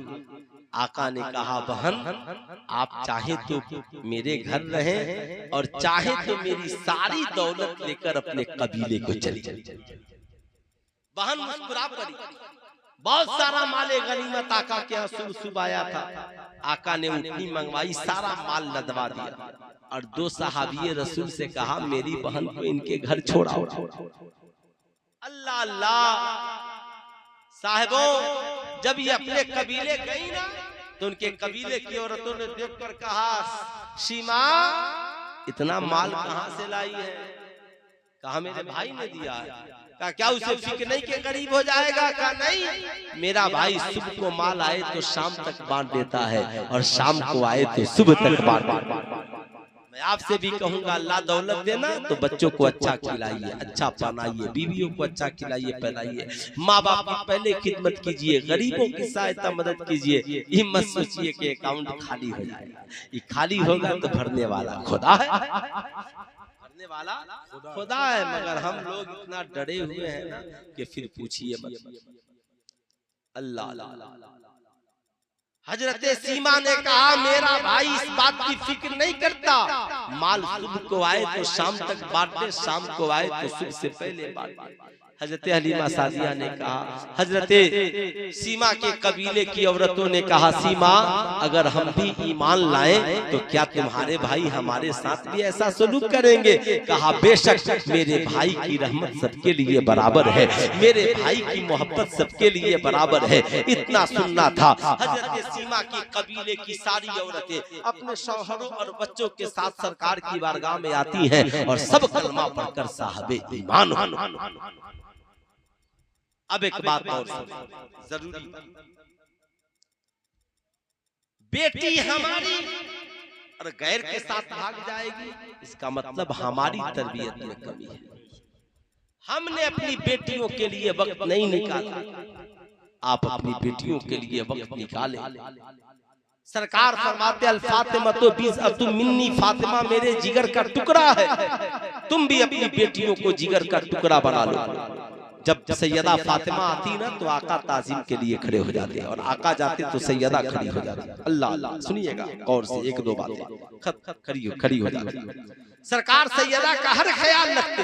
आका ने कहा बहन आप चाहे तो मेरे घर रहें और चाहे तो मेरी सारी दौलत लेकर अपने कबीले को चली जाए। बहन मुस्कुरा पड़ी। बहुत सारा माले गनीमत आका के यहाँ सुबह आया था। आका ने उतनी मंगवाई, सारा माल लदवा दिया और दो सहाबिये रसूल से कहा मेरी बहन को इनके घर छोड़ाओ। अल्लाह अल्लाह साहिबों, जब ये अपने कबीले गई ना तो उनके कबीले की औरतों ने देखकर कहा शीमा इतना माल कहां से लाई है? कहा मेरे भाई ने दिया है। कहा क्या उसे फिक्र नहीं के गरीब हो जाएगा? कहा नहीं, मेरा भाई सुबह को माल आए तो शाम तक बांट देता है और शाम को आए तो सुबह तक बांट देता है। मैं आपसे भी कहूंगा अल्लाह दौलत देना तो बच्चों को अच्छा खिलाइए, अच्छा पहनाइए, बीवियों को अच्छा खिलाइए पहनाइए, माँ बाप की पहले खिदमत कीजिए, गरीबों की सहायता मदद कीजिए। ये मत सोचिए कि अकाउंट खाली हो जाएगा, ये खाली होगा तो भरने वाला खुदा है, भरने वाला खुदा है। मगर हम लोग इतना डरे हुए हैं ना कि फिर पूछिए मत। अल्लाह हजरत सीमा ने कहा मेरा भाई इस बात की फिक्र नहीं करता, माल सुबह को आए तो शाम तक बांटे, शाम को आए तो सुबह से पहले बांटे। हजरत हलीमा सादिया ने कहा, हजरत सीमा के कबीले की औरतों ने कहा सीमा अगर हम भी ईमान लाएं तो क्या तुम्हारे भाई हमारे साथ भी ऐसा सलूक करेंगे? कहा बेशक मेरे भाई की रहमत सबके लिए बराबर है, मेरे भाई की मोहब्बत सबके लिए बराबर है। इतना सुनना था। हजरत सीमा के कबीले की सारी औरतें अपने शौहरों और बच्चों के साथ सरकार की बारगाह में आती हैं और सब कलमा पढ़कर साहबे ईमान। अब एक बात और जरूरी, बेटी हमारी और गैर के साथ भाग जाएगी, इसका मतलब हमारी तरबियत में कमी है। हमने अपनी बेटियों के लिए वक्त नहीं निकाला, आप अपनी बेटियों के लिए वक्त निकालें। सरकार फरमाते अल फातिमा तो बिज़अतुम मिन्नी, फातिमा मेरे जिगर का टुकड़ा है, तुम भी अपनी बेटियों को जिगर का टुकड़ा बना लो। जब सैयदा फातिमा आती ना तो आका ताज़ीम के लिए खड़े हो जाते और आका जाते तो सैयदा खड़ी हो जाती। अल्लाह अल्लाह सुनिएगा गौर से, एक दो बातें खड़ी हो जाती। सरकार सैयदा का हर ख्याल रखते।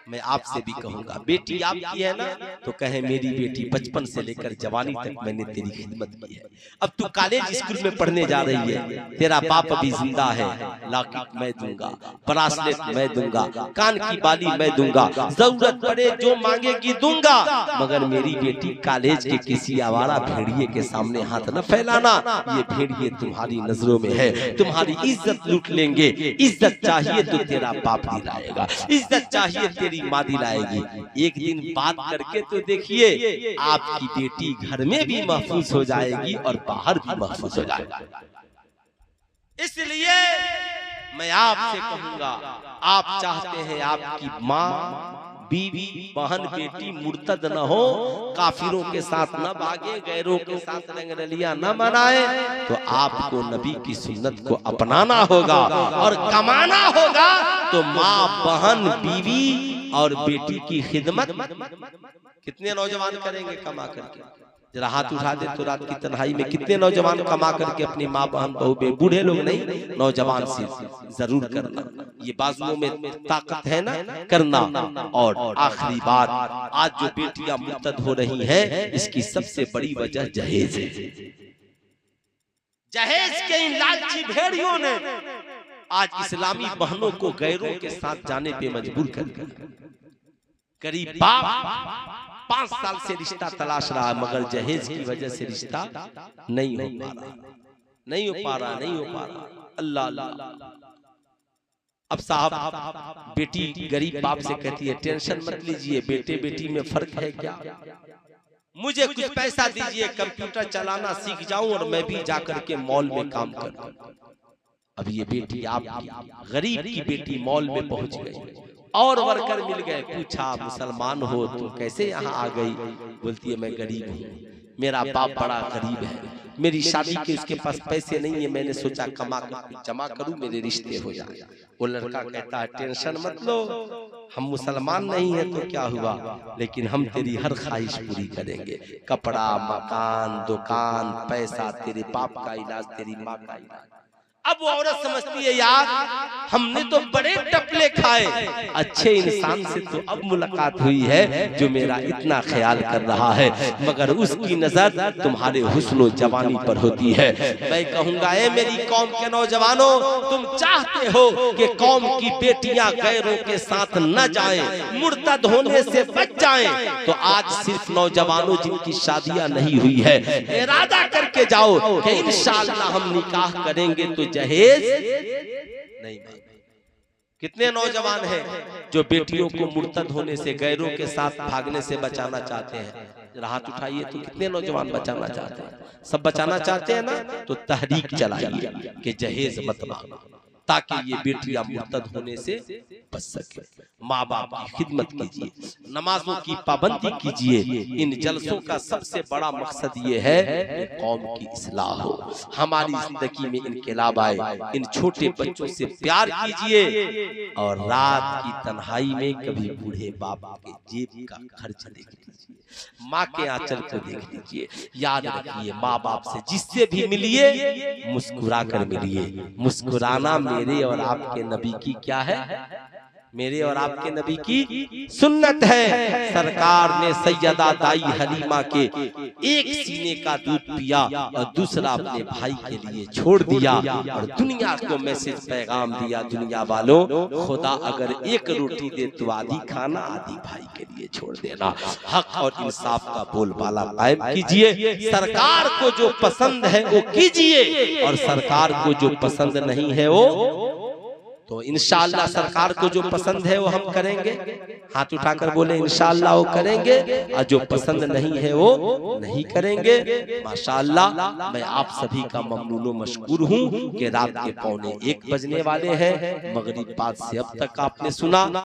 मैं आपसे भी कहूंगा बेटी आपकी है ना तो कहे मेरी बेटी बचपन से लेकर जवानी तक मैंने तेरी खिदमत की है। अब तू कॉलेज स्कूल में पढ़ने जा रही है, तेरा बाप अभी जिंदा है, लॉकेट मैं दूंगा, ब्रासलेट मैं दूंगा, कान की बाली मैं दूंगा, जरूरत पड़े जो मांगेगी दूंगा, मगर मेरी बेटी कॉलेज के किसी आवारा भेड़िए के सामने हाथ न फैलाना। ये भेड़िए तुम्हारी नजरों में है, तुम्हारी इज्जत लूट लेंगे। इज्जत चाहिए तो तेरा बाप दिलाएगा, इज्जत चाहिए तेरी माँ दिलाएगी। एक दिन बात करके तो देखिए आपकी बेटी घर में भी महफूज हो जाएगी और बाहर भी महफूज हो जाएगी। इसलिए मैं आपसे कहूंगा, आप चाहते हैं आपकी माँ बीवी बहन बेटी मुर्तद न हो, काफिरों के साथ न भागे, गैरों के साथ रंगरलिया न मनाए, तो आपको नबी की सुन्नत को अपनाना होगा और कमाना होगा। तो माँ बहन बीवी और बेटी की खिदमत कितने नौजवान करेंगे कमा करके? जरा हाथ उठा दे तो रात की तन्हाई में कितने नौजवान कमा करके अपनी माँ बहन बहू बे, बूढ़े लोग नहीं, नौजवान से जरूर करना। ये बाजुओं में ताकत है ना, करना। और आखिरी बात, आज जो बेटियां मुर्तद हो रही हैं इसकी सबसे बड़ी वजह जहेज है। जहेज के इन लालची भेड़ियों ने आज इस्लामी बहनों को गैरों के साथ जाने पे मजबूर कर दिया। करीब बाप 5 साल से रिश्ता तलाश रहा मगर जहेज की वजह से रिश्ता नहीं हो पा रहा। अल्लाह अल्लाह। अब साहब बेटी गरीब बाप से कहती है टेंशन मत लीजिए, बेटे बेटी में फर्क है क्या? मुझे कुछ पैसा दीजिए, कंप्यूटर चलाना सीख जाऊं और मैं भी जाकर के मॉल में काम करूं। अब ये बेटी आप गरीब की बेटी मॉल में पहुंच गई और वर्कर मिल गए, पूछा मुसलमान हो तुम कैसे यहाँ आ गई? बोलती है मैं गरीब हूँ, मेरा बाप बड़ा गरीब है, मेरी शादी के उसके पास पैसे नहीं है, मैंने सोचा कमा कर जमा करूं मेरे रिश्ते हो जाए। वो लड़का कहता है टेंशन मत लो, हम मुसलमान नहीं है तो क्या हुआ, लेकिन हम तेरी हर ख्वाहिश पूरी करेंगे, कपड़ा, मकान, दुकान, पैसा, तेरे बाप का इलाज, तेरी माँ का इलाज। अब वो औरत समझती है यार हमने तो बड़े टपले खाए, अच्छे इंसान से तो अब मुलाकात हुई है जो मेरा इतना ख्याल कर रहा है, मगर उसकी नजर तुम्हारे हुस्न जवानी पर होती है। मैं कहूंगा ए मेरी कौम के नौजवानों, तुम चाहते हो कि कौम की बेटियां गैरों के साथ न जाएं, मुर्तद होने से बच जाएं, तो आज सिर्फ नौजवानों जिनकी शादियां नहीं हुई है इरादा करके जाओ कि इंशाअल्लाह हम निकाह करेंगे तो जहेज नहीं। कितने नौजवान हैं जो बेटियों को मुर्तद होने से, गैरों के साथ भागने से बचाना चाहते हैं? हाथ उठाइए तो कितने नौजवान बचाना चाहते हैं? सब बचाना चाहते हैं ना, तो तहरीक चलाइए कि जहेज मत लाओ, ताकि ये बेटियां मुर्तद होने से बच सके। माँ बाप की खिदमत कीजिए, नमाजों की पाबंदी कीजिए। इन जलसों का सबसे बड़ा मकसद ये है कि कौम की इस्लाह हो, हमारी जिंदगी में इनकलाब आए। इन छोटे बच्चों से प्यार कीजिए और रात की तन्हाई में कभी बूढ़े बाप के जेब का खर्च देख लीजिए, माँ के आंचल को देख लीजिए। याद रखिए माँ बाप से जिससे भी मिलिए मुस्कुरा कर मिलिए। मुस्कुराना मेरे और आपके नबी की क्या है? मेरे और आपके नबी की सुन्नत है। सरकार ने सैयदा दाई हलीमा के एक सीने का दूध पिया और दूसरा अपने भाई के लिए छोड़ दिया और दुनिया को मैसेज पैगाम दिया, दुनिया वालों खुदा अगर एक रोटी दे तो आधी खाना, आधी भाई के लिए छोड़ देना। हक और इंसाफ का बोलबाला कायम कीजिए। सरकार को जो पसंद है वो कीजिए और सरकार को जो पसंद नहीं है वो तो इंशाअल्लाह सरकार को जो पसंद है वो हम करेंगे। हाथ उठाकर बोले इंशाअल्लाह वो करेंगे, और जो पसंद नहीं है वो नहीं करेंगे। माशाअल्लाह मैं आप सभी का ममनून मशकूर हूँ कि रात के 1:45 बजने वाले हैं, मगरिब बाद से अब तक आपने सुना।